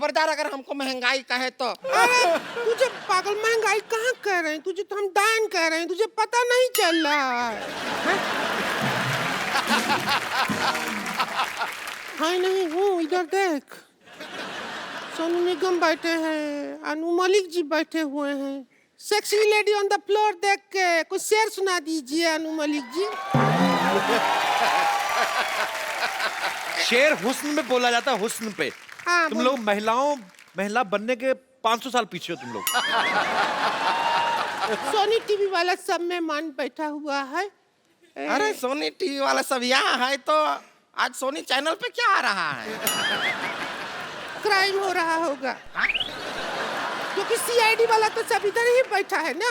खबरदार अगर हमको महंगाई कहे तो। अरे तुझे पागल महंगाई कहाँ कह रहे हैं, तुझे तो हम डायन कह रहे हैं, तुझे पता नहीं चल रहा है? हाँ नहीं हूँ, इधर देख। सोनू निगम बैठे हैं, अनु मलिक जी बैठे हुए हैं। Sexy lady on the floor देख के कुछ शेर सुना दीजिए अनु मलिक जी। शेर हुस्न में बोला जाता है, हुस्न पे। हाँ, तुम लोग महिला बनने के 500 साल पीछे हो तुम लोग। सोनी टीवी वाला सब मेहमान बैठा हुआ है। अरे सोनी टीवी वाला सब यहाँ है तो आज सोनी चैनल पे क्या आ रहा है? क्राइम हो रहा होगा क्योंकि सीआईडी वाला तो सब इधर ही बैठा है ना।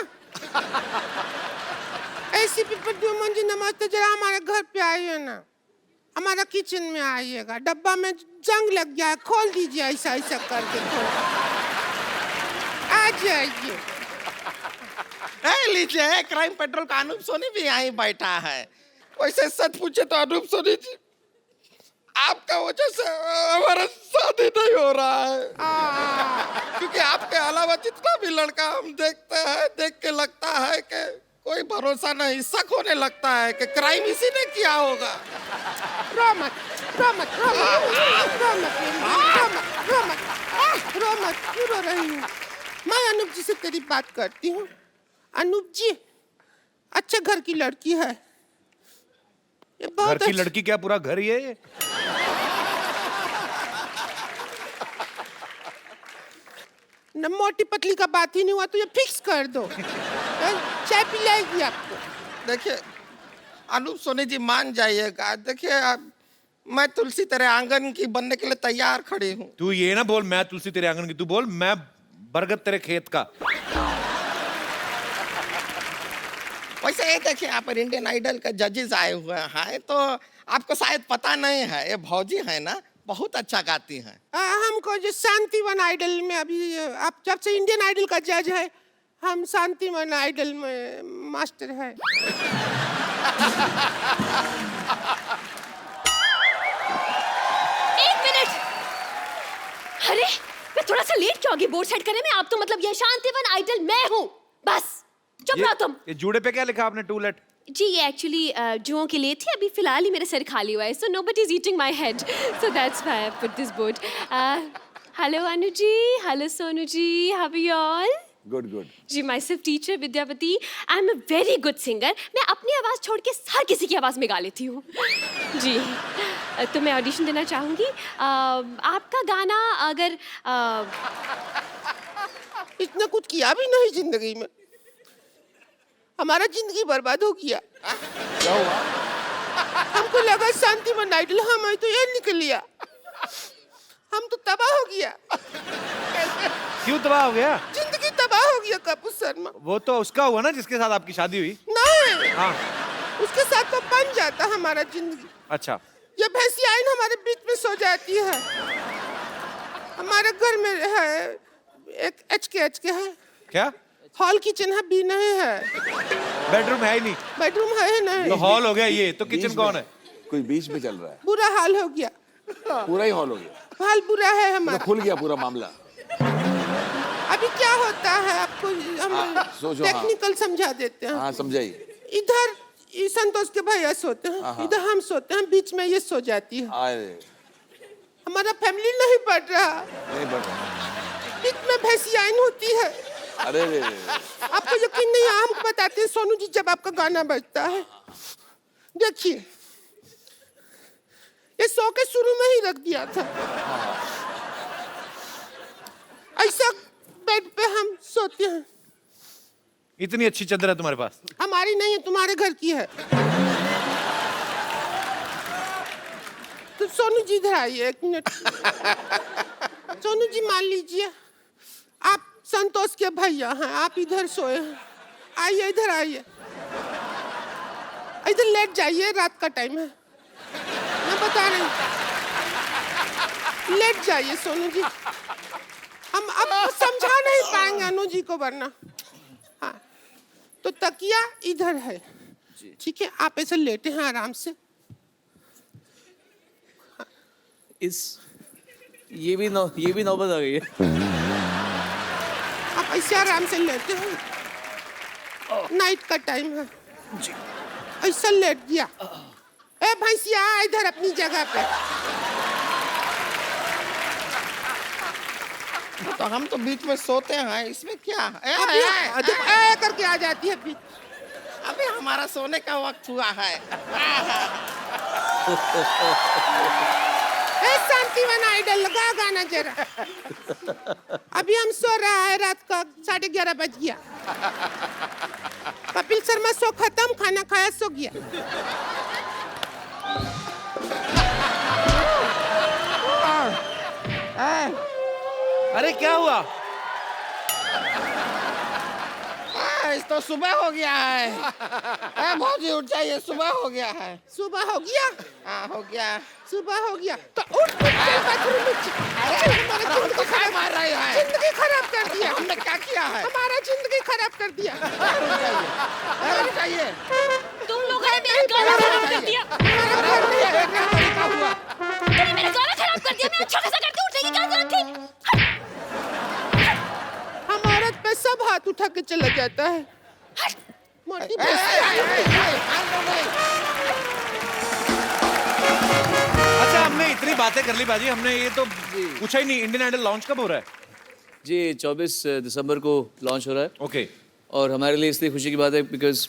एसीपी प्रद्युमन जी नमस्ते, जरा हमारे घर पे आइए ना, हमारा किचन में आइएगा। डब्बा में जंग लग गया है, खोल दीजिए ऐसा ऐसा करके खोल। आ जाइए। लीजिए क्राइम पेट्रोल का अनूप सोनी भी यहीं बैठा है। वैसे सच पूछे तो अनूप सोनी जी, आपका वजह से हमारा शादी नहीं हो रहा है। क्योंकि आपके अलावा जितना भी लड़का हम देखते हैं, देख के लगता है कि कोई भरोसा नहीं, शक होने लगता है कि क्राइम इसी ने किया होगा। रो मत, रो मत, रो मत, रो मत, रो मत, रो मत, क्यों रो रही हूँ? मैं अनूप जी से तेरी बात करती हूँ। अनूप जी अच्छे घर की लड़की है, ये घर बहुत की लड़की क्या पूरा घर ही है ये? न मोटी पतली का बात ही नहीं हुआ तो ये फिक्स कर दो। चाय पिलाएगी आपको। देखिए अनूप सोनी जी मान जाइएगा। देखिए अब मैं तुलसी तेरे आंगन की बनने के लिए तैयार खड़ी हूँ। तू ये ना बोल मैं तुलसी तेरे आंगन की, तू बोल मैं बरगद तेरे खेत का। वैसे ये देखिए यहाँ पर इंडियन आइडल का जजेस आए हुए हैं तो आपको शायद पता नहीं है, ये भौजी है ना, बहुत अच्छा गाती हैं। हमको जो शांतिवन आइडल में अभी, आप जब से इंडियन आइडल का जज है, हम शांतिवन आइडल में मास्टर है। एक मिनट, अरे मैं थोड़ा सा लेट क्यों आ गई बोर्ड सेट करने में? आप तो मतलब ये शांतिवन आइडल मैं हूँ, बस चुप रहो तुम। ये जूड़े पे क्या लिखा आपने, टू लेट? जी ये एक्चुअली जुओं के लिए थी, अभी फिलहाल ही मेरा सिर खाली हुआ है, so nobody is eating my head, so that's why I put this board. Hello Anu ji, hello Sonu ji, how are you all? Good good. जी myself teacher Vidyapati, I am a very good singer. मैं अपनी आवाज़ छोड़ के हर किसी की आवाज़ में गा लेती हूँ। जी तो मैं ऑडिशन देना चाहूँगी। आपका गाना अगर इतना कुछ किया भी नहीं जिंदगी में, हमारा जिंदगी बर्बाद हो गया। क्या हुआ? हमको लगा शांतिवन आइडल हम है तो ये निकल लिया, हम तो तबाह हो गया। क्यों तबाह हो गया? जिंदगी तबाह हो गया कपूर शर्मा। वो तो उसका हुआ ना जिसके साथ आपकी शादी हुई। नहीं, हाँ उसके साथ तो बन जाता हमारा जिंदगी। अच्छा। ये भैंसी आइन हमारे बीच में सो जाती है। हमारे घर में है एक एच के है, क्या? हॉल किचन है भी नहीं है, बेडरूम है ही नहीं बेडरूम है ही नहीं, तो हॉल हो गया, ये तो किचन कौन है? कोई बीच में चल रहा है, बुरा हाल हो गया। पूरा ही हॉल हो गया, हाल बुरा है मतलब हमारा। खुल गया पूरा मामला। अभी क्या होता है आपको हम सोचो। टेक्निकल समझा देते हैं। हाँ समझाइए। इधर ये संतोष के भैया सोते हैं, इधर हम सोते हैं, बीच में ये सो जाती है। अरे हमारा फैमिली नहीं बढ़ रहा, नहीं बढ़ रहा। बीच में भैंसी आइन होती है। अरे रे। आपको यकीन नहीं है, हमको बताते हैं सोनू जी जब आपका गाना बजता है, देखिए ये सो के शुरू में ही रख दिया था। ऐसा बेड पे हम सोते हैं। इतनी अच्छी चादर है तुम्हारे पास? हमारी नहीं है, तुम्हारे घर की है। तो सोनू जी इधर आइए एक मिनट। सोनू जी मान लीजिए आप संतोष के भैया हैं, आप इधर सोए हैं, आइए इधर आइए, इधर लेट जाइए, रात का टाइम है, मैं बता रही हूँ, लेट जाइए सोनू जी। हम अब समझा नहीं पाएंगे अनु जी को, वरना हाँ तो तकिया इधर है, ठीक है? आप ऐसे लेटे हैं आराम से। इस ये भी नौबत आ गई है। आप ऐसे आराम से लेटे हो, नाइट का टाइम है। ऐसा लेट गया। ए भैंसिया इधर अपनी जगह पे। तो हम तो बीच में सोते हैं, इसमें क्या अभी ए करके आ जाती है फिर। अभी हमारा सोने का वक्त हुआ है। ए शांतिवन आइडल लगा गाना जरा। अभी हम सो रहा है, रात का 11:30 बज गया। कपिल शर्मा शो खत्म, खाना खाया सो गया। अरे क्या हुआ? तो सुबह हो गया है। भौजी उठ जाइए, सुबह हो गया है। सुबह हो गया। हाँ हो गया। सुबह हो गया तो उठ चल बाथरूम में। तो क्या मार रहे हैं? जिंदगी खराब कर दिया। हमने क्या किया है? हमारा जिंदगी खराब कर दिया। रुक जाइए। तुम लोगों ने मेरा गाना खराब कर दिया। क्या हुआ? तूने मेरा गाना खराब कर दिया। मैं अच्छा खासा करके उठने की क्या जरूरत थी? हम औरत पे सब हाथ उठा के चला जाता है। मोटी अच्छा, हमने इतनी बातें कर ली बाजी, हमने ये तो पूछा ही नहीं, इंडियन आइडल लॉन्च कब हो रहा है? जी 24 दिसंबर को लॉन्च हो रहा है। ओके। और हमारे लिए इसलिए खुशी की बात है बिकॉज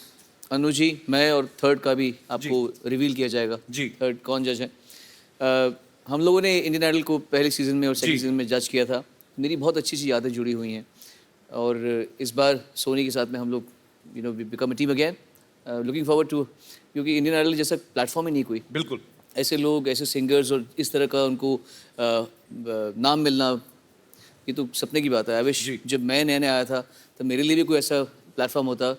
अनु जी, मैं और थर्ड का भी आपको रिवील किया जाएगा। जी। थर्ड कौन जज है? हम लोगों ने इंडियन आइडल को पहले सीजन में और सेकंड सीजन में जज किया था। मेरी बहुत अच्छी सी यादें जुड़ी हुई हैं और इस बार सोनी के साथ में हम लोग become a team again. Looking forward to, क्योंकि इंडियन आइडल जैसा प्लेटफॉर्म ही नहीं कोई। बिल्कुल। ऐसे लोग, ऐसे सिंगर्स और इस तरह का उनको नाम मिलना, ये तो सपने की बात है। आई विश जब मैं नया नया आया था तो मेरे लिए भी कोई ऐसा प्लेटफॉर्म होता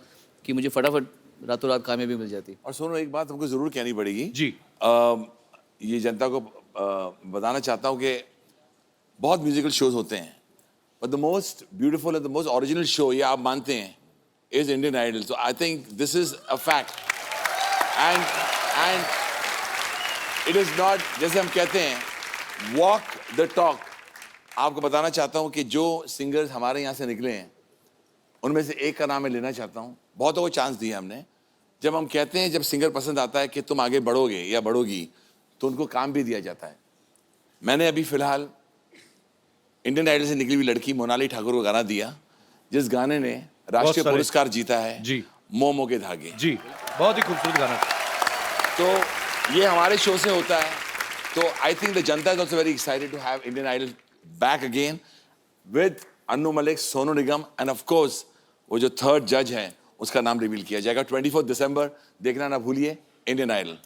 कि मुझे फटाफट रातों रात कामयाबी मिल जाती। और सोनू, एक बात हमको जरूर कहनी पड़ेगी जी। ये जनता को बताना चाहता हूँ कि बहुत म्यूजिकल शोज होते हैं, but the most beautiful and the most original show, ये आप मानते हैं, is Indian Idol. So I think this is a fact and it is not, जैसे हम कहते हैं, वॉक द टॉक। आपको बताना चाहता हूँ कि जो सिंगर्स हमारे यहाँ से निकले हैं उनमें से एक का नाम मैं लेना चाहता हूँ। बहुतों को चांस दिया हमने। जब हम कहते हैं, जब सिंगर पसंद आता है कि तुम आगे बढ़ोगे या बढ़ोगी, तो उनको काम भी दिया जाता है। मैंने अभी फिलहाल इंडियन आइडल से निकली हुई लड़की मोनाली ठाकुर को गाना दिया, जिस गाने ने राष्ट्रीय पुरस्कार जीता है। जी। मोमो के धागे। जी, बहुत ही खूबसूरत गाना। तो ये हमारे शो से होता है। तो आई थिंक द जनता is also very excited to have Indian Idol back again with Anu Malik, Sonu Nigam and of course वो जो थर्ड जज है उसका नाम रिवील किया जाएगा 24 दिसंबर। देखना ना भूलिए इंडियन आइडल।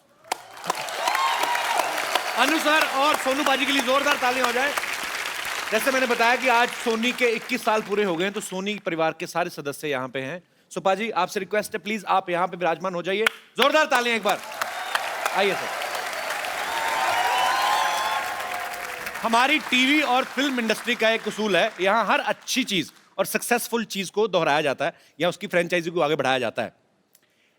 अनु सर और सोनू बाजी के लिए जोरदार तालियां हो जाए। जैसे मैंने बताया कि आज सोनी के 21 साल पूरे हो गए हैं, तो सोनी परिवार के सारे सदस्य यहाँ पे हैं। सुपा जी, आपसे रिक्वेस्ट है, प्लीज आप यहाँ पे विराजमान हो जाइए। जोरदार तालियां एक बार। आइए सर। हमारी टीवी और फिल्म इंडस्ट्री का एक उसूल है, यहाँ हर अच्छी चीज और सक्सेसफुल चीज को दोहराया जाता है या उसकी फ्रेंचाइजी को आगे बढ़ाया जाता है।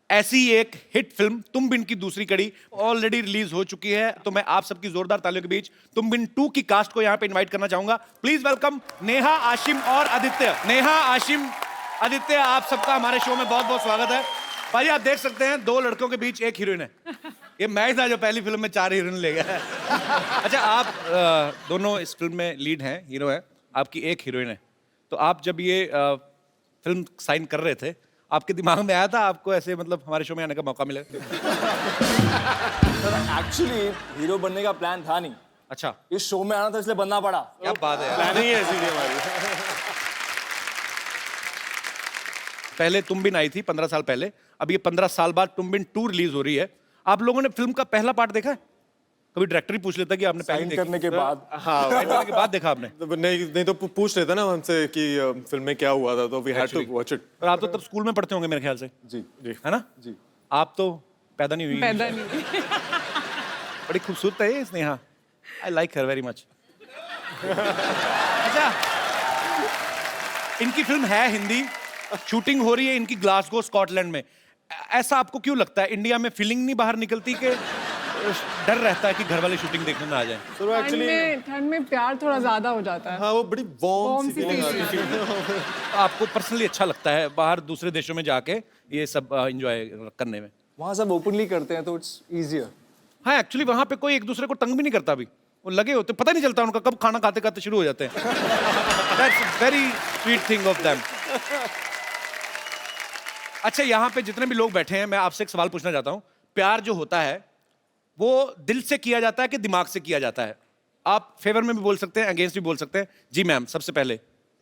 ऐसी एक हिट फिल्म तुम बिन की दूसरी कड़ी ऑलरेडी रिलीज हो चुकी है, तो मैं आप सबकी जोरदार तालियों के बीच तुम बिन 2 की कास्ट को यहाँ पे इनवाइट करना चाहूंगा। प्लीज वेलकम नेहा, आशिम और आदित्य। नेहा, आशिम, आदित्य, आप सबका हमारे शो में बहुत बहुत स्वागत है। भाई आप देख सकते हैं 2 लड़कों के बीच 1 हीरोइन है। ये मैं था जो पहली फिल्म में 4 हीरोइन ले गया। अच्छा, आप दोनों इस फिल्म में लीड हैं, हीरो हैं, आपकी 1 हीरोइन है। तो आप जब ये फिल्म साइन कर रहे थे, आपके दिमाग में आया था आपको ऐसे मतलब हमारे शो में आने का मौका मिले? एक्चुअली हीरो बनने का प्लान था नहीं। अच्छा, इस शो में आना था इसलिए बनना पड़ा। क्या बात है यार। प्लानिंग ही ऐसी थी हमारी। पहले तुम बिन आई थी 15 साल पहले, अब ये 15 साल बाद तुम बिन 2 रिलीज हो रही है। आप लोगों ने फिल्म का पहला पार्ट देखा है? कभी डायरेक्टर ही पूछ लेता कि आपने पहले साइन करने के बाद। हाँ, साइन करने के बाद देखा आपने? नहीं तो पूछ लेता ना हमसे कि फिल्म में क्या हुआ था, तो we had to watch it. और आप तो तब स्कूल में पढ़ते होंगे मेरे ख्याल से। जी जी है ना? जी। आप तो पैदा नहीं हुई। पैदा नहीं। बड़ी खूबसूरत है ये Sneha. I like her very much. अच्छा, इनकी फिल्म है हिंदी, शूटिंग हो रही है इनकी ग्लासगो स्कॉटलैंड में। ऐसा आपको क्यों लगता है? इंडिया में फीलिंग नहीं बाहर निकलती कि डर रहता है कि घर वाले शूटिंग देखने ना आ जाए। So actually, ठंड में प्यार थोड़ा ज्यादा हो जाता है। हाँ वो बड़ी warm Warm सी सी feeling feeling आती है। आपको पर्सनली अच्छा लगता है बाहर दूसरे देशों में जाके ये सब एंजॉय करने में? वहाँ सब ओपनली करते हैं तो इट्स इजियर। हाँ, एक्चुअली वहां पे कोई एक दूसरे को तंग भी नहीं करता अभी। वो लगे होते, पता नहीं चलता उनका कब खाना खाते खाते शुरू हो जाते हैं। That's very sweet thing of them. अच्छा, यहाँ पे जितने भी लोग बैठे हैं, मैं आपसे एक सवाल पूछना चाहता हूँ। प्यार जो होता है वो दिल से किया जाता है कि दिमाग से किया जाता है? आप फेवर में भी बोल सकते हैं, अगेंस्ट भी बोल सकते हैं। जी मैम, सबसे पहले।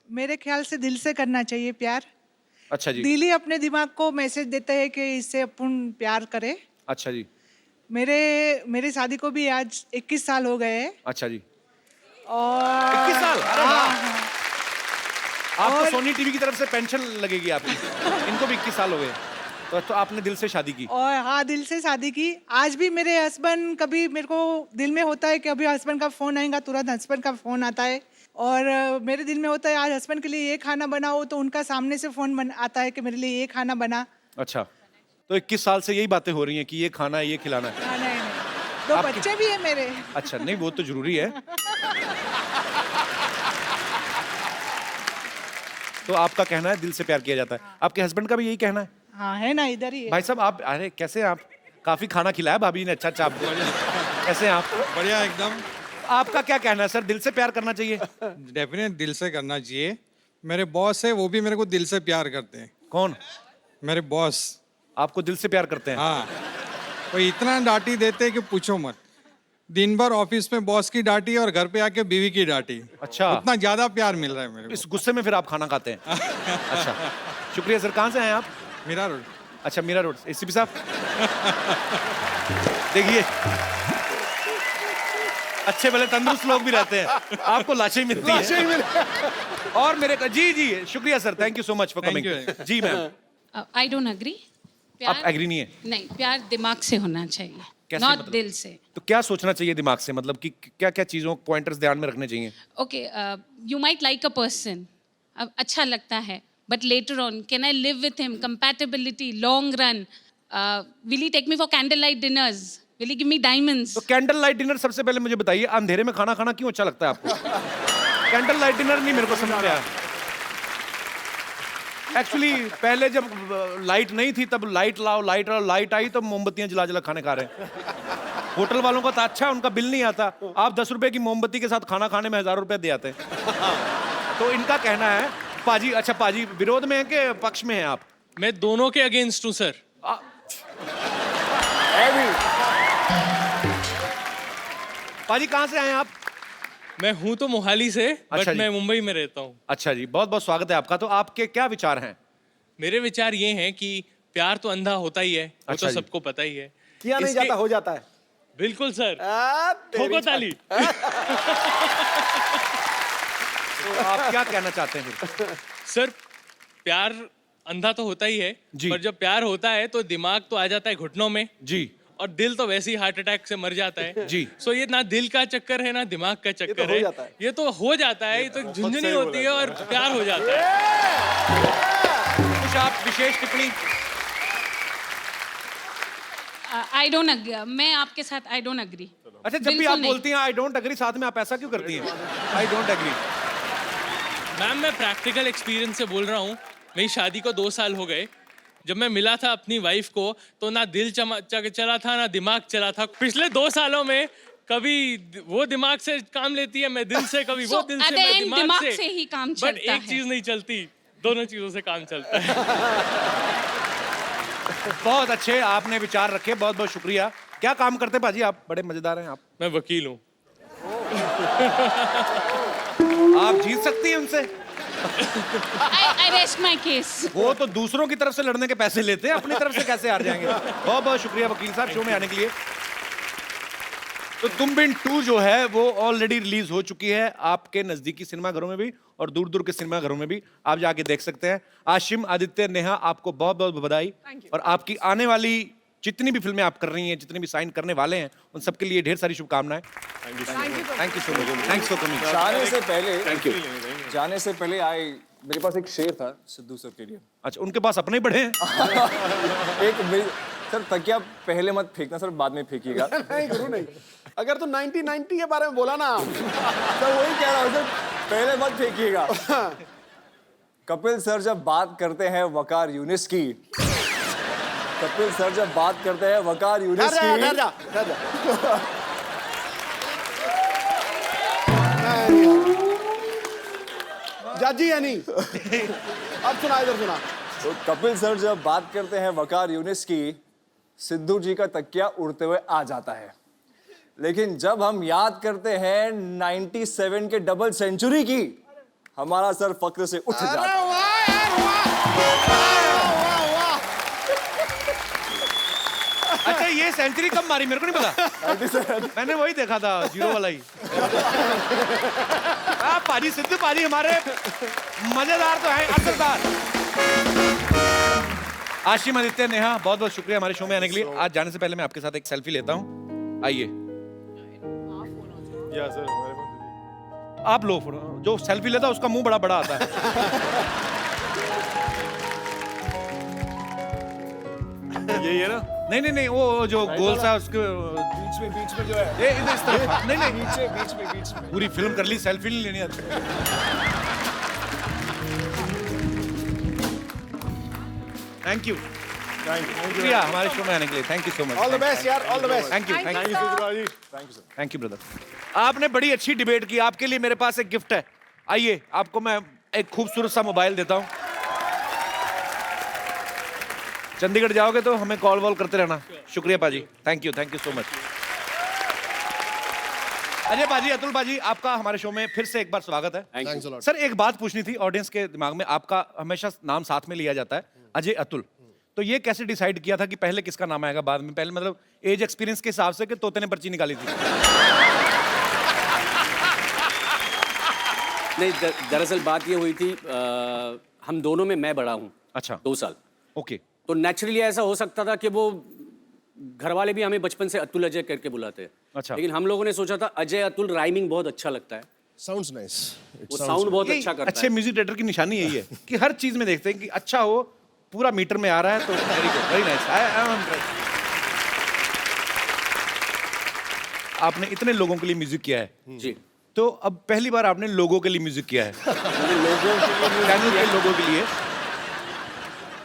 मेरे ख्याल से दिल से करना चाहिए प्यार। अच्छा जी। दिल ही अपने दिमाग को मैसेज देता है कि इससे अपन प्यार करे। अच्छा जी। मेरे शादी को भी आज 21 साल हो गए हैं। अच्छा जी। और 21 साल? अरे हाँ, वाह। आपको सोनी टीवी की तरफ से पेंशन लगेगी आपकी। इनको भी 21 साल हो गए। तो आपने दिल से शादी की? और हाँ, दिल से शादी की। आज भी मेरे हस्बैंड, कभी मेरे को दिल में होता है कि अभी हस्बैंड का फोन आएगा, तुरंत हस्बैंड का फोन आता है। और मेरे दिल में होता है आज हस्बैंड के लिए ये खाना बनाओ, तो उनका सामने से फोन आता है कि मेरे लिए ये खाना बना। अच्छा, तो 21 साल से यही बातें हो रही हैं कि ये खाना है, ये खिलाना है। हाँ, नहीं, 2 बच्चे भी है मेरे। अच्छा, नहीं वो तो जरूरी है। तो आपका कहना है दिल से प्यार किया जाता है। आपके हस्बैंड का भी यही कहना है? हाँ, है ना, इधर ही है। भाई साहब आप, अरे कैसे हैं आप? काफी खाना खिलाया भाभी ने, अच्छा अच्छा आपको। कैसे हैं आप? बढ़िया एकदम। आपका क्या कहना है सर, दिल से प्यार करना चाहिए? डेफिनेट दिल से करना चाहिए। मेरे बॉस है, वो भी मेरे को दिल से प्यार करते हैं। कौन? मेरे बॉस आपको दिल से प्यार करते हैं? हाँ, वो इतना डांटी देते हैं कि पूछो मत। दिन भर ऑफिस में बॉस की डांटी और घर पे आके बीवी की डांटी। अच्छा, उतना ज्यादा प्यार मिल रहा है मेरे को। इस गुस्से में फिर आप खाना खाते हैं? अच्छा, शुक्रिया सर। कहाँ से हैं आप? मीरा रोड। अच्छा, मीरा रोड। एसीपी साहब देखिए, अच्छे भले तंदुरुस्त लोग भी रहते हैं, आपको लाशें मिलती हैं। और मेरे जी जी शुक्रिया sir, thank you so much for coming. जी मैम। I don't agree. आप एग्री नहीं है? नहीं, प्यार दिमाग से होना चाहिए, कैसे नॉट मतलब? दिल से। तो क्या सोचना चाहिए दिमाग से, मतलब कि क्या क्या चीजों पॉइंटर्स ध्यान में रखने चाहिए? Okay, you might like a person, अच्छा लगता है, but later on can I live with him, compatibility, long run, will he take me for candle light dinners, will he give me diamonds? तो candle light dinner, सबसे पहले मुझे बताइए, अंधेरे में खाना खाना क्यों अच्छा लगता है आपको? कैंडल लाइट डिनर नहीं मेरे को समझ में आया। एक्चुअली पहले जब लाइट नहीं थी तब लाइट लाओ, लाइट आई तो मोमबत्तियां जला जला खाने खा रहे हैं। होटल वालों का तो अच्छा, उनका बिल नहीं आता। आप 10 रुपए की मोमबत्ती के साथ खाना खाने में 1000 रुपए दे आते हैं। तो इनका कहना है पाजी, अच्छा पाजी विरोध में है कि पक्ष में है आप? मैं दोनों के अगेंस्ट हूँ सर। पाजी कहाँ से आए आप? मैं हूँ तो मोहाली से, अच्छा बट मैं मुंबई में रहता हूँ। अच्छा जी, बहुत बहुत स्वागत है आपका। तो आपके क्या विचार हैं? मेरे विचार ये हैं कि प्यार तो अंधा होता ही है, वो अच्छा तो जी। सबको पता ही है। किया नहीं जाता, हो जाता है। बिल्कुल सर, तेरी ठोको ताली। तो आप क्या कहना चाहते हैं फिर? सर, प्यार अंधा तो होता ही है, जी। पर जब प्यार होता है तो दिमाग तो आ जाता है घुटनों में, जी, और दिल तो वैसे ही हार्ट अटैक से मर जाता है। जी। सो ये ना दिल का चक्कर है ना दिमाग का चक्कर हो जाता है। ये तो हो जाता है, ये तो झुंझुनी सही होती है बोला। और प्यार हो जाता है। कुछ आप विशेष टिप्पणी? आई डोंट अग्री, मैं आपके साथ आई डोंट अग्री। अच्छा, जब भी आप बोलती हैं आई डोंट एग्री, साथ में आप ऐसा क्यों करती हैं? I don't agree. मैम, मैं प्रैक्टिकल एक्सपीरियंस से बोल रहा हूँ। मेरी शादी को 2 साल हो गए। जब मैं मिला था अपनी वाइफ को तो ना दिल चला था ना दिमाग चला था। पिछले 2 सालों में कभी वो दिमाग से काम लेती है, मैं दिल से, कभी वो दिल से, मैं दिमाग से ही काम बट चलता एक है। चीज नहीं चलती, दोनों चीजों से काम चलता है। बहुत अच्छे आपने विचार रखे, बहुत बहुत शुक्रिया। क्या काम करते पाजी आप? बड़े मजेदार हैं आप। मैं वकील हूँ। आप जीत सकती हैं उनसे। I rest my case. वो तो दूसरों की तरफ से लड़ने के पैसे लेते हैं, अपनी तरफ से कैसे हार जाएंगे? बहुत बहुत शुक्रिया वकील साहब शो में आने के लिए। तो तुम बिन 2 जो है वो ऑलरेडी रिलीज हो चुकी है आपके नजदीकी सिनेमाघरों में भी और दूर दूर के सिनेमाघरों में भी, आप जाके देख सकते हैं। आशिम, आदित्य, नेहा, आपको बहुत बहुत बधाई। और आपकी आने वाली जितनी भी फिल्में आप कर रही हैं, जितनी भी साइन करने वाले हैं, उन सबके लिए ढेर सारी शुभकामनाएं। Thank you so much. Thanks for coming. जाने से पहले मेरे पास एक शेर था सिद्धू सर के लिए। अच्छा, उनके पास अपने ही बड़े हैं? एक सर तकिया पहले मत फेंकना सर, बाद में फेंकिएगा। नहीं गुरु नहीं, अगर तू 90-90 के बारे में बोला ना सर वही कह रहा हूँ सर, पहले मत फेंकिएगा। कपिल सर जब बात करते हैं वकार यूनिस की, कपिल सर जब बात करते हैं वकार यूनिस की, ठहर जा। जाजी या नहीं? अब सुना, इधर सुना। तो कपिल सर जब बात करते हैं वकार यूनिस की, सिद्धू जी का तकिया उड़ते हुए आ जाता है। लेकिन जब हम याद करते हैं 97 के डबल सेंचुरी की, हमारा सर फक्र से उठ जाता है। वाह यार, वाह। अच्छा ये सेंचुरी कब मारी मेरे को नहीं पता। मैंने वही देखा था, 0 वाला ही। पाजी, सिद्धू पाजी हमारे मजेदार तो हैं, असरदार। आशिम, आदित्य, नेहा, बहुत बहुत शुक्रिया हमारे शो में आने के लिए। आज जाने से पहले मैं आपके साथ एक सेल्फी लेता हूँ, आइए। आप लो फोटो। जो सेल्फी लेता है उसका मुंह बड़ा बड़ा आता है। यही है ना? नहीं, वो जो गोल सा उसके बीच में जो है, ये इधर इस तरफ। नहीं, बीच में। पूरी फिल्म कर ली, सेल्फी नहीं लेनी आती। थैंक यू शुक्रिया हमारे शो में आने के लिए। Thank you so much. All the best यार, all the best. Thank you thank you sir. Thank you brother. आपने बड़ी अच्छी डिबेट की। आपके लिए मेरे पास एक गिफ्ट है। आइए, आपको मैं एक खूबसूरत सा मोबाइल देता हूँ। चंडीगढ़ जाओगे तो हमें कॉल वॉल करते रहना। शुक्रिया पाजी, thank you so much. Ajay पाजी, अतुल पाजी, आपका हमारे शो में फिर से एक बार स्वागत है। सर एक बात पूछनी थी ऑडियंस के दिमाग में। आपका हमेशा नाम साथ में लिया जाता है, अजय अतुल। तो ये कैसे डिसाइड किया था कि पहले किसका नाम आएगा, बाद में? पहले मतलब एज एक्सपीरियंस के हिसाब से कि तोते ने पर्ची निकाली थी? नहीं, दरअसल बात ये हुई थी, हम दोनों में मैं बड़ा हूँ। अच्छा। 2 साल। ओके। तो नेचुरली ऐसा हो सकता था कि वो घर वाले भी हमें बचपन से अतुल अजय करके बुलाते हैं। अच्छा। लेकिन हम लोगों ने सोचा था अजय अतुल राइमिंग बहुत अच्छा लगता है। Sounds nice. वो साउंड बहुत अच्छा करता है। अच्छे म्यूजिक डायरेक्टर की निशानी यही है कि हर चीज में देखते हैं कि अच्छा हो, पूरा मीटर में आ रहा है तो वेरी गुड, वेरी नाइस। आपने इतने लोगों के लिए म्यूजिक किया है जी, तो अब पहली बार आपने लोगों के लिए म्यूजिक किया है। चैनल के लोगों के लिए।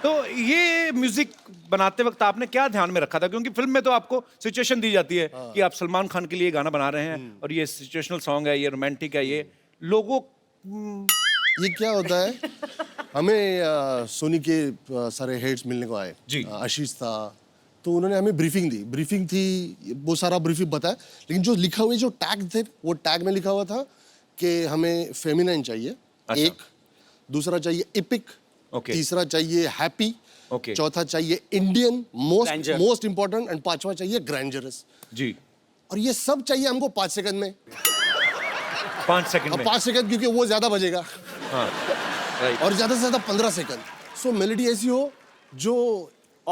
तो ये म्यूजिक बनाते वक्त आपने क्या ध्यान में रखा था? क्योंकि फिल्म में तो आपको सिचुएशन दी जाती है कि आप सलमान खान के लिए गाना बना रहे हैं और ये सिचुएशनल सॉन्ग है, ये रोमांटिक है, ये लोगों ये क्या होता है, हमें सोनी के सारे हेड्स मिलने को आए जी। आशीष था, तो उन्होंने हमें ब्रीफिंग दी। ब्रीफिंग थी, वो सारा ब्रीफिंग बताया, लेकिन जो लिखा हुआ, जो टैग थे, वो टैग में लिखा हुआ था कि हमें फेमिनाइन चाहिए। अच्छा। एक, दूसरा चाहिए एपिक, ओके, तीसरा चाहिए हैप्पी, ओके, चौथा चाहिए इंडियन, मोस्ट इंपॉर्टेंट, एंड पांचवा चाहिए ग्रैंडरस जी। और ये सब चाहिए हमको 5 सेकंड में। 5 सेकंड में? 5 सेकंड, क्योंकि वो ज्यादा बजेगा। हाँ, राइट। और ज्यादा से ज्यादा 15 सेकंड। सो मेलोडी ऐसी हो जो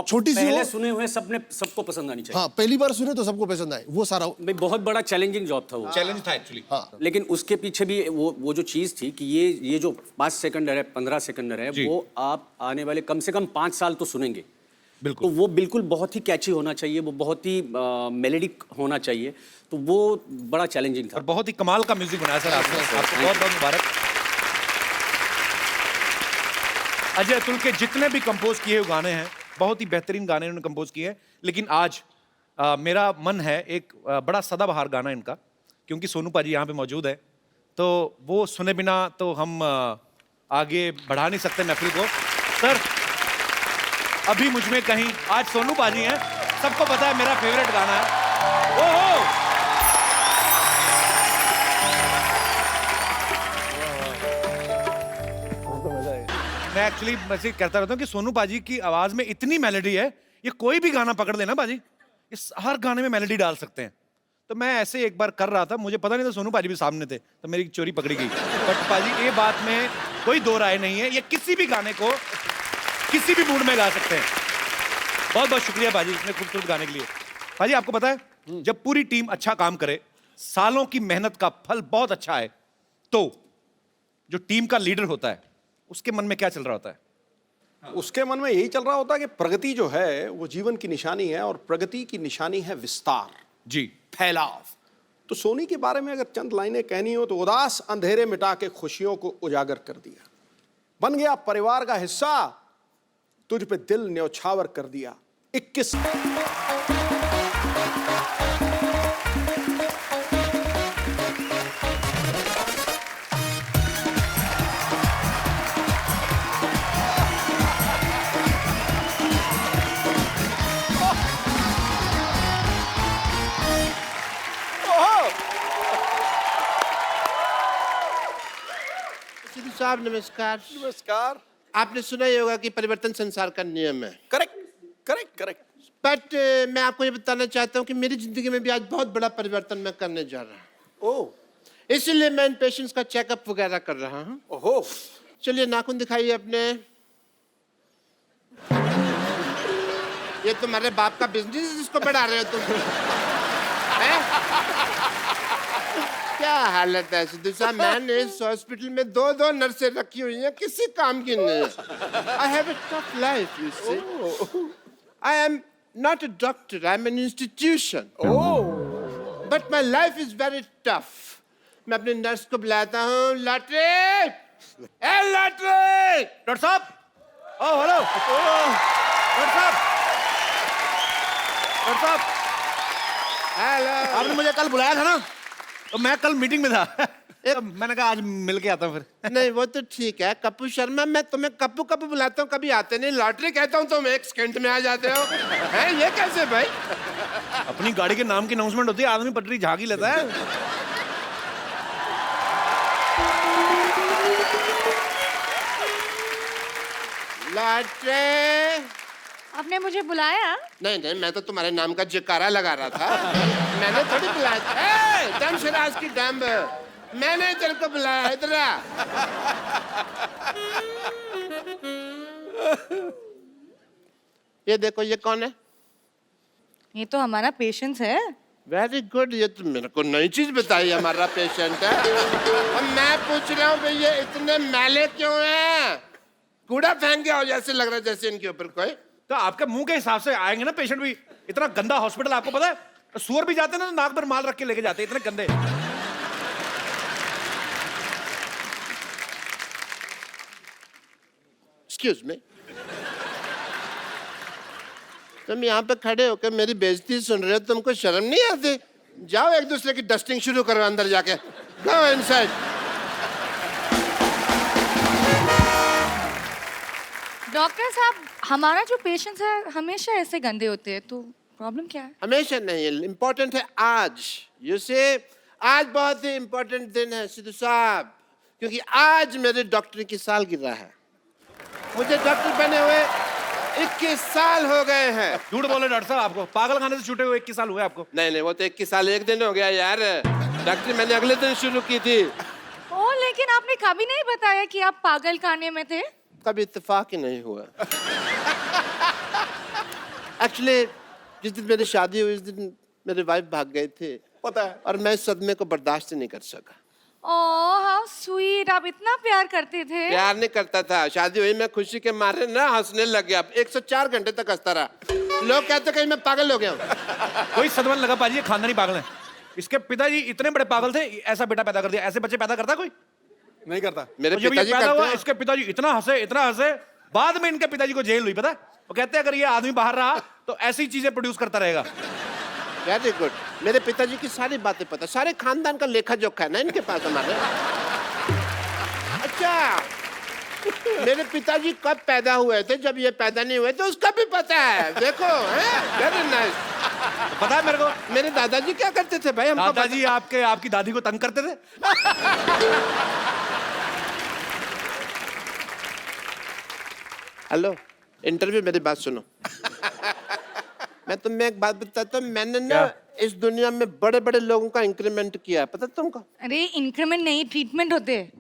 छोटी सी हो। पहले सुने हुए सबको पसंद आनी चाहिए। हाँ, पहली बार सुने तो सबको पसंद आए, वो सारा। भाई बहुत बड़ा चैलेंजिंग जॉब था वो। चैलेंज था एक्चुअली। हाँ। लेकिन उसके पीछे भी वो जो चीज थी कि ये जो 5 सेकंड है, 15 सेकंड है, वो आप आने वाले कम से कम 5 साल तो सुनेंगे। बिल्कुल। तो वो बिल्कुल बहुत ही कैची होना चाहिए, वो बहुत ही मेलोडिक होना चाहिए। तो वो बड़ा चैलेंजिंग था और बहुत ही कमाल का म्यूजिक बनाया सर आपने। आपको बहुत बहुत मुबारक। अजय अतुल के जितने भी कंपोज किए हुए गाने हैं, बहुत ही बेहतरीन गाने उन्होंने कंपोज किए हैं। लेकिन आज मेरा मन है एक बड़ा सदाबहार गाना इनका, क्योंकि सोनू पाजी यहाँ पे मौजूद है, तो वो सुने बिना तो हम आगे बढ़ा नहीं सकते महफिल को। सर अभी मुझ में कहीं, आज सोनू पाजी हैं, सबको पता है मेरा फेवरेट गाना है। ओहो, मैं एक्चुअली वैसे कहता रहता हूँ कि सोनू पाजी की आवाज में इतनी मेलोडी है, ये कोई भी गाना पकड़ लेना पाजी, इस हर गाने में मेलोडी डाल सकते हैं। तो मैं ऐसे एक बार कर रहा था, मुझे पता नहीं था सोनू पाजी भी सामने थे, तो मेरी चोरी पकड़ी गई। बट पाजी ये बात में कोई दो राय नहीं है, ये किसी भी गाने को किसी भी मूड में गा सकते हैं। बहुत बहुत शुक्रिया पाजी इतने खूबसूरत गाने के लिए। पाजी आपको पता है, जब पूरी टीम अच्छा काम करे, सालों की मेहनत का फल बहुत अच्छा है, तो जो टीम का लीडर होता है उसके मन में क्या चल रहा होता है? उसके मन में यही चल रहा होता है कि प्रगति जो है वो जीवन की निशानी है और प्रगति की निशानी है विस्तार, जी, फैलाव। तो सोनी के बारे में अगर चंद लाइनें कहनी हो तो उदास अंधेरे मिटा के खुशियों को उजागर कर दिया, बन गया परिवार का हिस्सा, तुझ पे दिल न्यौछावर कर दिया। 21 सिद्धू साहब नमस्कार। नमस्कार। आपने सुना ही होगा कि परिवर्तन संसार का नियम है। Correct correct correct. बट मैं आपको ये बताना चाहता हूँ कि मेरी जिंदगी में भी आज बहुत बड़ा परिवर्तन मैं करने जा रहा हूँ। ओह, इसीलिए मैं इन पेशेंट्स का चेकअप वगैरह कर रहा हूँ। ओहो, चलिए नाखून दिखाइए अपने। ये तुम्हारे बाप का बिजनेस है जिसको बढ़ा रहे हो तुम? हैं? क्या हालत है सिद्धू साहब? मैंने इस हॉस्पिटल में 2 नर्सें रखी हुई हैं, किसी काम की नहीं। I have a tough life, you see. I am not a doctor, I am an institution. But my life is very tough. मैं अपने नर्स को बुलाता हूँ। लॉटरी, ए लॉटरी! डॉक्टर साहब, ओ हेलो, डॉक्टर साहब, डॉक्टर साहब, हेलो। आपने मुझे कल बुलाया था ना, तो मैं कल मीटिंग में था। तो मैंने कहा आज मिल के आता हूँ फिर। नहीं वो तो ठीक है कप्पू शर्मा, मैं तुम्हें कप्पू कप्पू बुलाता हूँ, कभी आते नहीं। लॉटरी कहता हूँ तुम 1 सेकंड में आ जाते हो। हैं ये कैसे भाई? अपनी गाड़ी के नाम की अनाउंसमेंट होती है, आदमी पटरी झाँक ही लेता है। लॉटरी, आपने मुझे बुलाया? नहीं नहीं, मैं तो तुम्हारे नाम का जयकारा लगा रहा था। मैंने थोड़ी बुलाया था। दम शराज की डम्ब, मैंने तेरे को बुलाया। इधर आ। ये देखो, ये कौन है? ये तो हमारा पेशेंट है। वेरी गुड, ये तो मेरे को नई चीज बताई। हमारा पेशेंट है। और मैं पूछ रहा हूँ भाई ये इतने मैले क्यों हैं? कूड़ा फेंक गया हो जैसे लग रहा है, जैसे इनके ऊपर कोई। तो आपके मुंह के हिसाब से आएंगे ना पेशेंट भी। इतना गंदा हॉस्पिटल आपको पता है? सुअर भी जाते हैं ना, नाक पर माल रख के लेके जाते हैं, इतने गंदे। एक्सक्यूज मी, तुम यहाँ पे खड़े होकर मेरी बेइज्जती सुन रहे हो, तुमको शर्म नहीं आती? जाओ एक दूसरे की डस्टिंग शुरू करो अंदर जाके। Go inside. डॉक्टर साहब, हमारा जो पेशेंट्स है हमेशा ऐसे गंदे होते हैं, तो प्रॉब्लम क्या है? हमेशा नहीं है, इम्पोर्टेंट है आज। यू से आज बहुत ही इम्पोर्टेंट दिन है सिद्धू साहब, क्योंकि आज मेरे डॉक्टरी की सालगिरह है। मुझे डॉक्टर बने हुए 21 साल हो गए हैं। झूठ बोले डॉक्टर साहब, आपको पागल खाने से छूटे हुए 21 साल हुए आपको? नहीं नहीं, वो तो 21 साल 1 दिन हो गया यार। डॉक्टरी मैंने अगले दिन शुरू की थी। ओ, लेकिन आपने कभी नहीं बताया कि आप पागल खाने में थे। कभी इत्तेफाक ही नहीं हुआ। एक्चुअली जिस दिन मेरी शादी हुई उस दिन मेरे वाइफ भाग गए थे, पता है, और मैं इस सदमे को बर्दाश्त नहीं कर सका। ओह हाउ स्वीट, आप इतना प्यार करते थे। प्यार नहीं करता था, शादी हुई मैं खुशी के मारे ना हंसने लग गया। 104 घंटे तक हंसता रहा। लोग कहते कहीं मैं पागल हो गया हूँ। कोई सदमा लगा पाजी, ये खानदानी पागल है। इसके पिताजी इतने बड़े पागल थे, ऐसा बेटा पैदा कर दिया। ऐसे बच्चे पैदा करता कोई? नहीं करता। मेरे जब ये पिताजी पैदा करते हुआ, हैं। इसके पिताजी इतना हंसे, बाद में इनके पिताजी को जेल हुई, पता है? वो कहते हैं अगर ये आदमी बाहर रहा तो ऐसी चीजें प्रोड्यूस करता रहेगा। वेरी गुड, मेरे पिताजी की सारी बातें पता, सारे खानदान का लेखा जोखा है ना इनके पास हमारे। अच्छा, मेरे पिताजी कब पैदा हुए थे, जब ये पैदा नहीं हुए तो उसका भी पता है। देखो, वेरी नाइस। पता है मेरे को, मेरे दादाजी क्या करते थे भाई? हमको दादाजी आपकी दादी को तंग करते थे। हेलो, इंटरव्यू, मेरी बात सुनो। मैं तुम्हें एक बात बताता हूँ, मैंने ना इस दुनिया में बड़े बड़े लोगों का इंक्रीमेंट किया है, पता तुमको? अरे इंक्रीमेंट नहीं, ट्रीटमेंट होते हैं।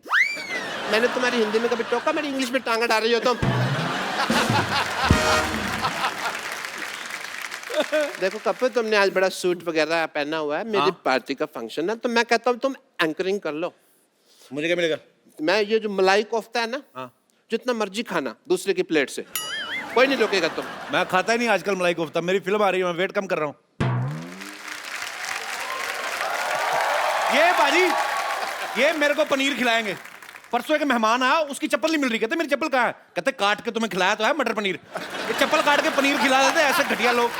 मैंने तुम्हारी हिंदी में कभी टोका, मेरी इंग्लिश में टांगा डाल रही हो तुम। देखो कपूर, तुमने आज बड़ा सूट वगैरह पहना हुआ है, मेरी पार्टी का फंक्शन है, तो मैं कहता हूँ तुम एंकरिंग कर लो। मुझे क्या मिलेगा? मैं ये जो मलाई कोफ्ता है ना, जितना मर्जी खाना दूसरे की प्लेट से, कोई नहीं रोकेगा तुम। मैं खाता ही नहीं आजकल मलाई कोफ्ता, मेरी फिल्म आ रही है, मैं वेट कम कर रहा हूँ। ये बाजी, ये मेरे को पनीर खिलाएंगे। परसों एक मेहमान आया, उसकी चप्पल नहीं मिल रही, कहते मेरी चप्पल कहाँ है? कहते काट के तुम्हें खिलाया तो है मटर पनीर। ये चप्पल काट के पनीर खिला देते ऐसे घटिया लोग।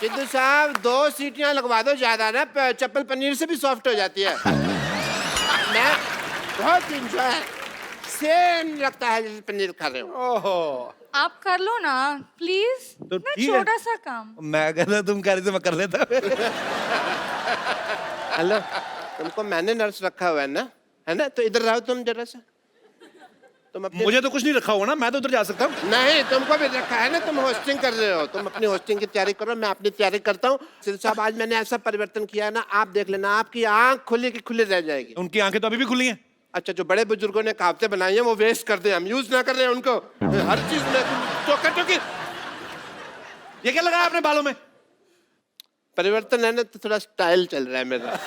सिद्धू साहब 2 सीटियां लगवा दो ज्यादा ना, चप्पल पनीर से भी सॉफ्ट हो जाती है। मैं बहुत इंजॉय सेम लगता है जैसे पनीर खा रहे हो। ओहो, आप कर लो ना प्लीज, तो इतना ठीक है। छोटा सा काम। मैं कहता तुम कह रही थी मैं कर लेता। हेलो, तुमको मैंने नर्स रखा हुआ है ना, तो इधर रहो तुम जरा सा। तुम अपने मुझे तो कुछ नहीं रखा हुआ ना, मैं तो उधर जा सकता हूँ। नहीं, तुमको भी रखा है ना, तुम होस्टिंग कर रहे हो, तुम अपनी होस्टिंग की तैयारी करो, मैं अपनी तैयारी करता हूँ। सिद्धू साहब आज मैंने ऐसा परिवर्तन किया है ना, आप देख लेना, आपकी आंख खुली की खुली रह जाएगी। उनकी आंखें तो अभी भी खुली हैं। अच्छा, जो बड़े बुजुर्गों ने कहावतें बनाई हैं वो वेस्ट कर दे, हम यूज ना कर रहे हैं उनको। हर चीज में टोकी। ये क्या लगाया आपने बालों में? परिवर्तन है ना, तो थोड़ा स्टाइल चल रहा है मेरा।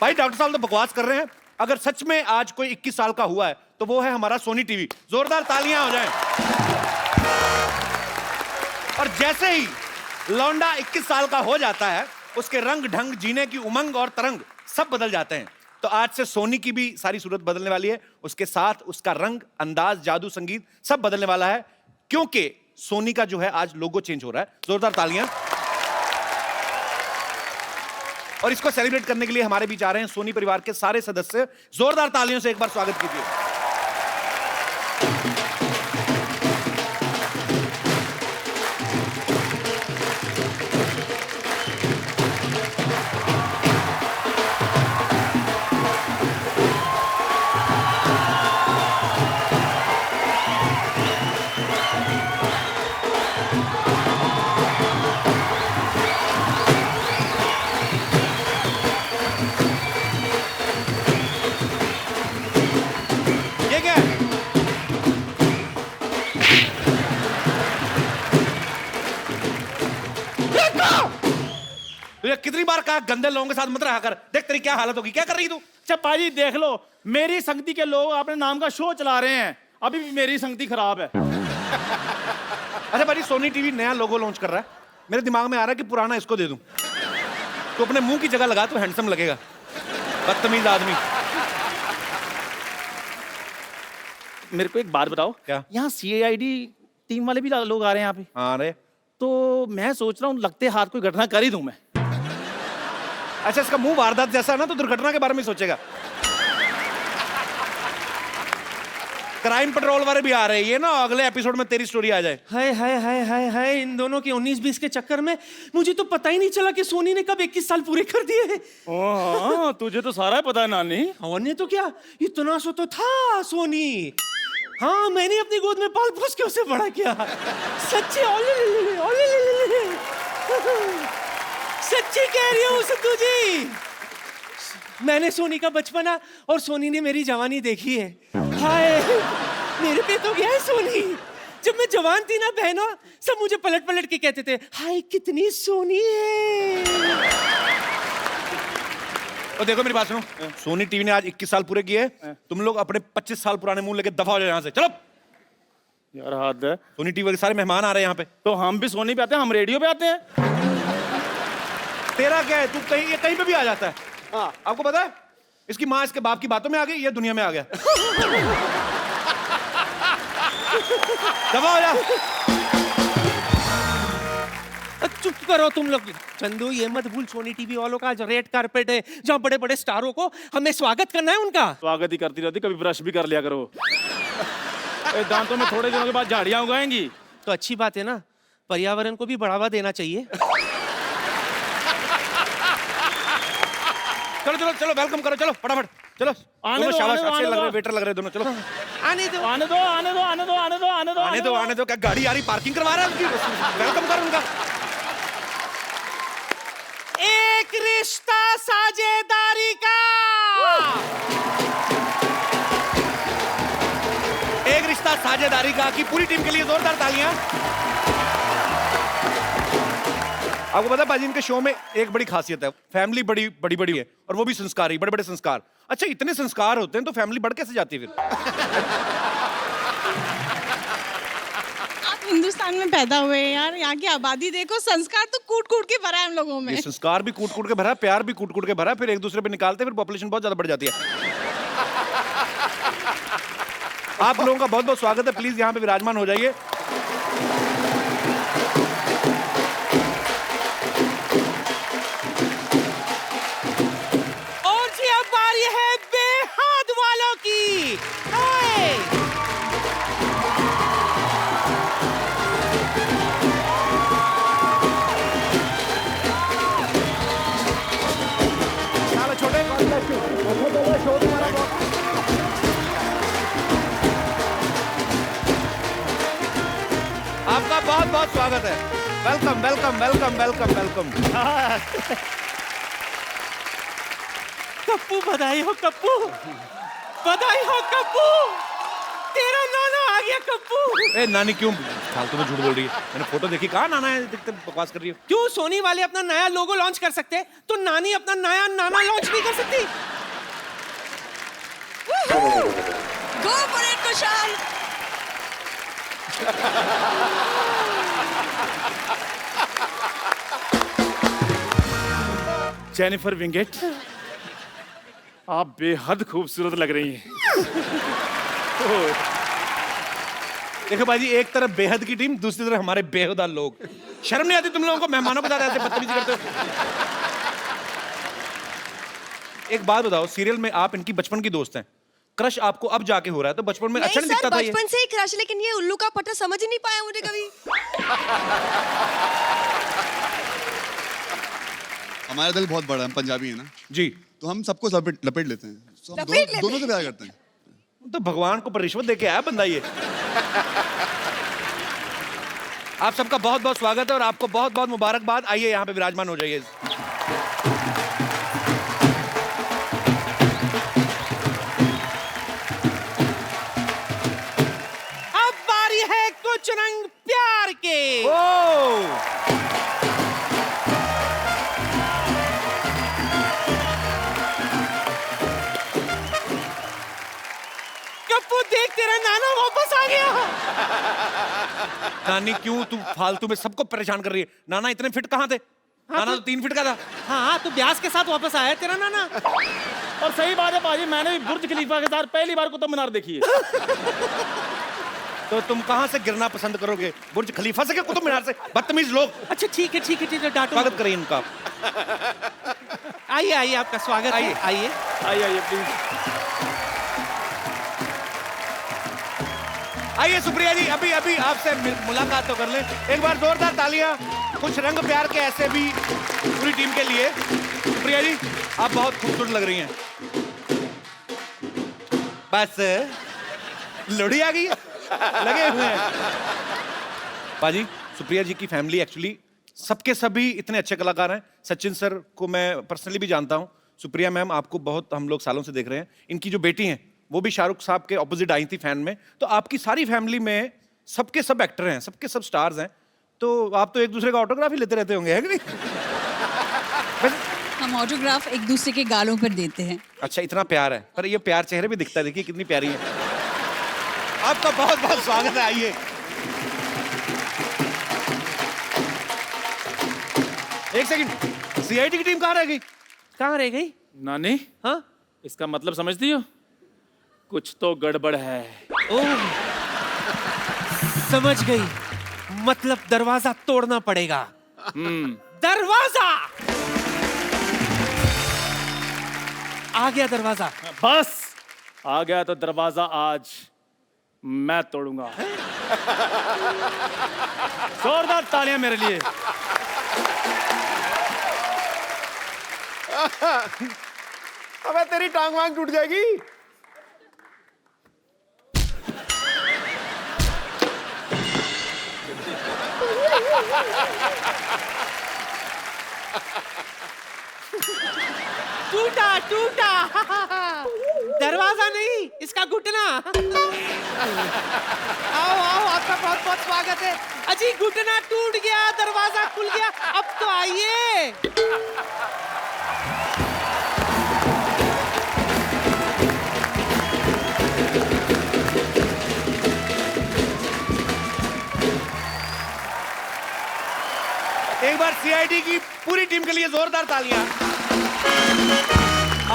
भाई डॉक्टर साहब तो बकवास कर रहे हैं। अगर सच में आज कोई 21 साल का हुआ है तो वो है हमारा सोनी टीवी। जोरदार तालियां हो जाएं। और जैसे ही लौंडा 21 साल का हो जाता है, उसके रंग ढंग, जीने की उमंग और तरंग सब बदल जाते हैं। तो आज से सोनी की भी सारी सूरत बदलने वाली है, उसके साथ उसका रंग, अंदाज, जादू, संगीत सब बदलने वाला है, क्योंकि सोनी का जो है आज लोगो चेंज हो रहा है। जोरदार तालियां। और इसको सेलिब्रेट करने के लिए हमारे बीच आ रहे हैं सोनी परिवार के सारे सदस्य। जोरदार तालियों से एक बार स्वागत कीजिए। ये क्या है? तुझे कितनी बार कहा गंदे लोगों के साथ मत रहा कर। देख तेरी क्या हालत होगी। क्या कर रही तू? चप्पा जी देख लो, मेरी संगति के लोग अपने नाम का शो चला रहे हैं, अभी भी मेरी संगति खराब है। अच्छा भाई, सोनी टीवी नया लोगो लॉन्च कर रहा है। मेरे दिमाग में आ रहा है कि पुराना इसको दे दूं, तो अपने मुंह की जगह लगा तो हैंडसम लगेगा। बदतमीज आदमी। मेरे को एक बात बताओ, क्या? यहाँ CID टीम वाले भी लोग आ रहे हैं यहाँ पे। हाँ रे। तो मैं सोच रहा हूँ लगते हाथ कोई घटना कर ही दूं मैं। अच्छा, इसका मुंह वारदात जैसा है ना, तो दुर्घटना के बारे में सोचेगा। क्राइम पेट्रोल वाले भी आ रहे हैं, ये ना अगले एपिसोड में तेरी स्टोरी आ जाए। हाय हाय हाय हाय हाय, इन दोनों के 19-20 के चक्कर में मुझे तो पता ही नहीं चला कि सोनी ने कब 21 साल पूरे कर दिए। हाँ, तुझे तो सारा पता है नानी। और नहीं तो क्या, इतना सो तो था सोनी। हाँ, मैंने अपनी गोद में पाल पोस के उसे बड़ा किया। सच्ची सच्ची कह रही हूँ सिद्धू जी, मैंने सोनी का बचपना और सोनी ने मेरी जवानी देखी है। हाय, मेरे पे तो गया है सोनी। जब मैं जवान थी ना बहनों, सब मुझे पलट पलट के कहते थे, हाय कितनी सोनी है। और देखो मेरी बात सुनो, सोनी टीवी ने आज 21 साल पूरे किए। तुम लोग अपने 25 साल पुराने मुंह लेके दफा हो जाओ यहाँ से। चलो यार, हाथ है। सोनी टीवी के सारे मेहमान आ रहे हैं यहाँ पे। तो हम भी सोनी पे आते हैं, हम रेडियो पे आते हैं। तेरा क्या है, तू कहीं पे भी आ जाता है। हाँ, आपको पता है इसकी माँ इसके बाप की बातों में आ गई, ये दुनिया में आ गया। दबा हो जा। चुप करो तुम लोग। चंदू, ये मत भूल, सोनी टीवी वालों का आज रेड कारपेट है, जहाँ बड़े बड़े स्टारों को हमें स्वागत करना है उनका। स्वागत ही करती रहती, कभी ब्रश भी कर लिया करो। दांतों में थोड़े दिनों के बाद झाड़ियां उगाएंगी। तो अच्छी बात है ना, पर्यावरण को भी बढ़ावा देना चाहिए। चलो चलो चलो, वेलकम करो, चलो फटाफट चलो। आने दो, शाबाश, आने दो, अच्छे आने लग रहे दो। हैं, वेटर लग रहे हैं दोनों। चलो आने दो आने दो आने दो आने दो आने दो आने दो आने दो आने दो। क्या गाड़ी आ रही, पार्किंग करवा रहा है उनकी? वेलकम करो उनका। एक रिश्ता साझेदारी का, एक रिश्ता साझेदारी का की पूरी टीम के लिए जोरदार तालियां। आपको पता है बाजी इनके शो में एक बड़ी खासियत है, फैमिली बड़ी बड़ी बड़ी है और वो भी संस्कारी, बड़े बड़े संस्कार। अच्छा इतने संस्कार होते हैं तो फैमिली बढ़ कैसे जाती है फिर? आप हिंदुस्तान में पैदा हुए हैं यार, यहाँ की आबादी देखो, संस्कार तो कूट कूट के भरा है हम लोगों में। ये संस्कार भी कूट कूट के भरा है, प्यार भी कूट कूट के भरा है, फिर एक दूसरे पे निकालते हैं, फिर पॉपुलेशन बहुत ज्यादा बढ़ जाती है। आप लोगों का बहुत बहुत स्वागत है, प्लीज यहाँ पे विराजमान हो जाइए। और जी अब बारी है बेहद वालों की। हाय छोटे आपका बहुत बहुत स्वागत है। Welcome welcome welcome welcome welcome. Kappu बधाई हो कप्पू, बधाई हो कप्पू, तेरा नाना आ गया कप्पू। ए नानी क्यों फालतू में झूठ बोल रही है? मैंने फोटो देखी, कहाँ नाना है, दिखते बकवास कर रही है। क्यों सोनी वाले अपना नया लोगो लॉन्च कर सकते हैं तो नानी अपना नया नाना लॉन्च नहीं कर सकती? Go for it Kushal. Jennifer Winget, आप बेहद खूबसूरत लग रही हैं। देखो बाजी, एक तरफ बेहद की टीम, दूसरी तरफ हमारे बेहुदा लोग। शर्म नहीं आती तुम लोगों को मेहमानों के साथ ऐसे बदतमीजी करते हो? एक बात बताओ, सीरियल में आप इनकी बचपन की दोस्त हैं, क्रश आपको अब जाके हो रहा है, तो बचपन में अच्छा नहीं दिखता था ये? बचपन से ही क्रश, लेकिन ये उल्लू का पट्टा समझ ही नहीं पाया मुझे कभी। हमारा दिल बहुत बड़ा है, हम पंजाबी है ना जी, तो हम सबको लपेट लेते हैं, तो हम दोनों से प्यार करते हैं। तो भगवान को रिश्वत दे के आया बंदा ये। आप सबका बहुत बहुत स्वागत है और आपको बहुत बहुत मुबारकबाद। आइए यहाँ पे विराजमान हो जाइए। अब बारी है कुछ रंग प्यार के। कप्पू देख, तेरा नाना वापस आ गया। नानी क्यों तू फालतू में सबको परेशान कर रही है? नाना इतने फिट कहाँ थे? नाना तो 3 फीट का था। हाँ तो ब्यास के साथ वापस आया तेरा नाना। और सही बात है बाजी, मैंने भी बुर्ज खलीफा के साथ पहली बार कुतुब मीनार देखी है। तो तुम कहाँ से गिरना पसंद करोगे, बुर्ज खलीफा से क्या कुतुब मीनार से? बदतमीज लोग। अच्छा ठीक है ठीक है ठीक है, डांटो। स्वागत करिए इनका। आइए आइए, आपका स्वागत है। आइए आइए प्लीज। आइए सुप्रिया जी, अभी अभी आपसे मुलाकात तो कर लें। एक बार जोरदार तालियां कुछ रंग प्यार के ऐसे भी पूरी टीम के लिए। सुप्रिया जी आप बहुत खूबसूरत लग रही हैं। बस लोड़ी आ गई, लगे हुए हैं। बाजी, सुप्रिया जी की फैमिली एक्चुअली सबके सभी इतने अच्छे कलाकार हैं। सचिन सर को मैं पर्सनली भी जानता हूँ। सुप्रिया मैम आपको बहुत हम लोग सालों से देख रहे हैं। इनकी जो बेटी हैं वो भी शाहरुख साहब के ऑपोजिट आई थी फैन में। तो आपकी सारी फैमिली में सबके सब एक्टर हैं, सबके सब स्टार्स हैं, तो आप तो एक दूसरे का ऑटोग्राफ ही लेते रहते होंगे, है कि नहीं? हम ऑटोग्राफ एक दूसरे के गालों पर देते हैं। अच्छा इतना प्यार है, पर ये प्यार चेहरे पे दिखता है, देखिए कितनी प्यारी है। आपका बहुत बहुत स्वागत है। आइए एक सेकंड, सीआईडी की टीम कहाँ रह गई? कहाँ रह गई? नानी, हाँ इसका मतलब समझती हो? कुछ तो गड़बड़ है। ओह समझ गई, मतलब दरवाजा तोड़ना पड़ेगा। दरवाजा आ गया, दरवाजा बस आ गया तो दरवाजा आज मैं तोड़ूंगा। जोरदार तालियां मेरे लिए। अबे तेरी टांग वांग टूट जाएगी। टूटा टूटा। दरवाजा नहीं, इसका घुटना। आओ आओ, आपका बहुत बहुत स्वागत है। अजी घुटना टूट गया, दरवाजा खुल गया, अब तो आइए। एक बार सीआईडी की पूरी टीम के लिए जोरदार तालियां।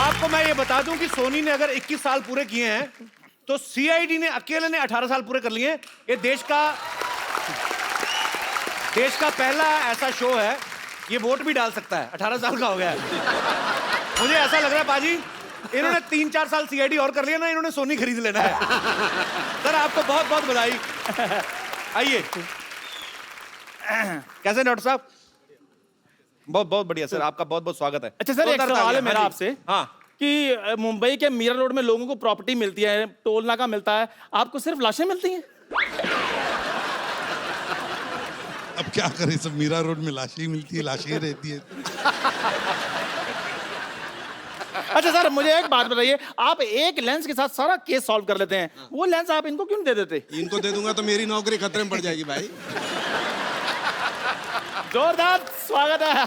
आपको मैं ये बता दूं कि सोनी ने अगर 21 साल पूरे किए हैं तो सीआईडी ने अकेले ने 18 साल पूरे कर लिए हैं। ये देश का पहला ऐसा शो है, ये वोट भी डाल सकता है, 18 साल का हो गया है। मुझे ऐसा लग रहा है पाजी, इन्होंने 3-4 साल सीआईडी और कर लिया ना, इन्होंने सोनी खरीद लेना है। सर आपको बहुत बहुत बधाई। आइए। कैसे डॉक्टर साहब? बहुत बहुत बढ़िया सर, आपका बहुत बहुत स्वागत है। अच्छा सर, एक सवाल है मेरा आपसे। हाँ, कि मुंबई के मीरा रोड में लोगों को प्रॉपर्टी मिलती है, टोल नाका मिलता है, आपको सिर्फ लाशें मिलती हैं? अब क्या करें, सब मीरा रोड में लाशें ही मिलती है, लाशें ही रहती है। अच्छा सर, मुझे एक बात बताइए, आप एक लेंस के साथ सारा केस सॉल्व कर लेते हैं, वो लेंस आप इनको क्यों नहीं दे देते? इनको दे दूंगा तो मेरी नौकरी खतरे में पड़ जाएगी भाई। जोरदार स्वागत है।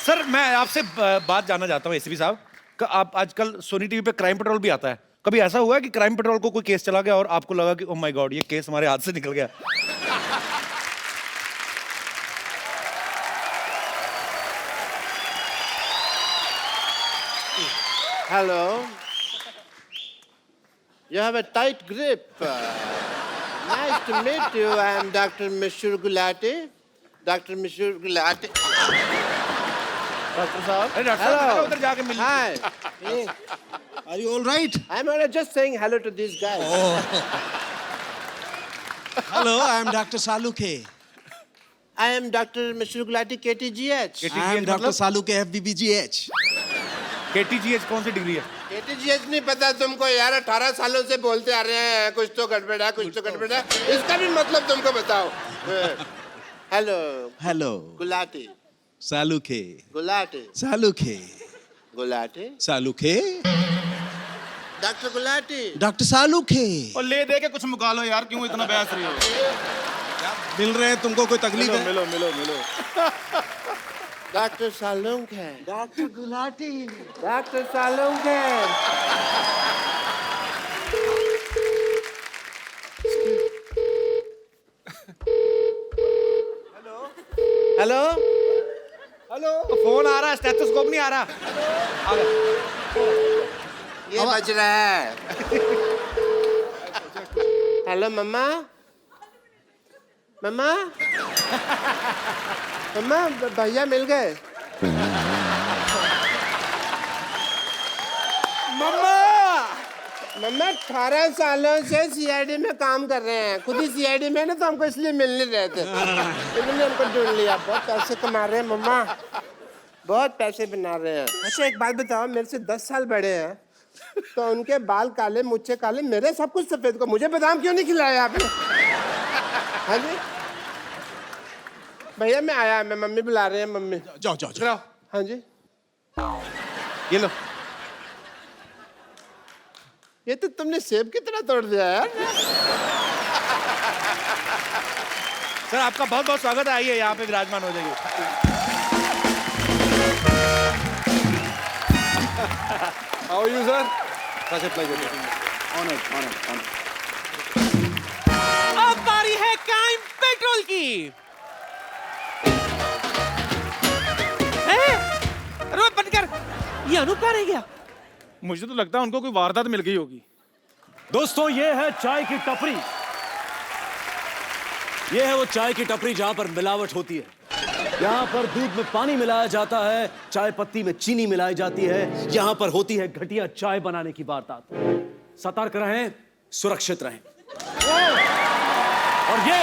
सर मैं आपसे बात जानना चाहता हूँ एसीपी साहब, आप आजकल सोनी टीवी पे क्राइम पेट्रोल भी आता है, कभी ऐसा हुआ है कि क्राइम पेट्रोल को कोई केस चला गया और आपको लगा कि ओह माय गॉड ये केस हमारे हाथ से निकल गया? Hello. You have a tight grip. Nice to meet you. I am Dr. Mishur Gulati. Dr. Mishur Gulati. Doctor साहब, Hello. उधर जाके मिल। Hi. Are you all right? I'm just saying hello to these guys. Hello, I am Dr. Salukhe. I am Dr. Mishur Gulati, KTGH. I am Dr. Salukhe, FBBGH. KTGH कौन सी degree है? KTGH नहीं पता तुमको यार, 18 सालों से बोलते आ रहे हैं कुछ तो गड़बड़ है, कुछ तो गड़बड़ है, इसका भी मतलब तुमको बताओ। Hello. Hello. Gulati. Salukhe. Gulati. Salukhe. Gulati. Salukhe. Doctor Gulati. Dr. Salukhe. और ले दे के कुछ मुका लो यार, क्यों इतना बहस रही हो? मिल रहे हैं तुमको, कोई तकलीफ है? मिलो मिलो मिलो। डॉक्टर सालुंग है। डॉक्टर गुलाटी। डॉक्टर सालुंग है। हेलो। हेलो। फोन आ रहा है, स्टेथोस्कोप नहीं आ रहा। आ गया। ये बज रहा है। हेलो मम्मा। मम्मा। मम्मा भैया मिल गए। मम्मा। मम्मा 18 सालों से सीआईडी में काम कर रहे हैं, खुद ही सीआईडी में ना, तो हमको इसलिए मिल नहीं रहे थे, इन्होंने हमको ढूंढ लिया। बहुत पैसे कमा रहे हैं मम्मा, बहुत पैसे बना रहे हैं। अच्छा एक बात बताओ, मेरे से 10 साल बड़े हैं तो उनके बाल काले, मुझे काले, मेरे सब कुछ सफेद, को मुझे बादाम क्यों नहीं खिलाया आपने? हाँ जी भैया मैं आया, मैं मम्मी बुला रहे हैं, मम्मी। जाओ जाओ जाओ। हाँ जी ये लो। ये तो तुमने सेब की तरह तोड़ दिया यार। सर आपका बहुत बहुत स्वागत है, आइए यहाँ पे विराजमान हो जाइए। How are you, sir? Such a pleasure. Honored, honored, honored. अब बारी है क्राइम पेट्रोल की। अरे बंद कर, ये अनूप कहाँ रह गया? मुझे तो लगता है उनको कोई वारदात मिल गई होगी। दोस्तों ये है चाय की टपरी। ये है वो चाय की टपरी जहां पर मिलावट होती है। यहाँ पर दूध में पानी मिलाया जाता है, चाय पत्ती में चीनी मिलाई जाती है, यहाँ पर होती है घटिया चाय बनाने की वारदात। सतर्क रहें, सुरक्षित रहें। और ये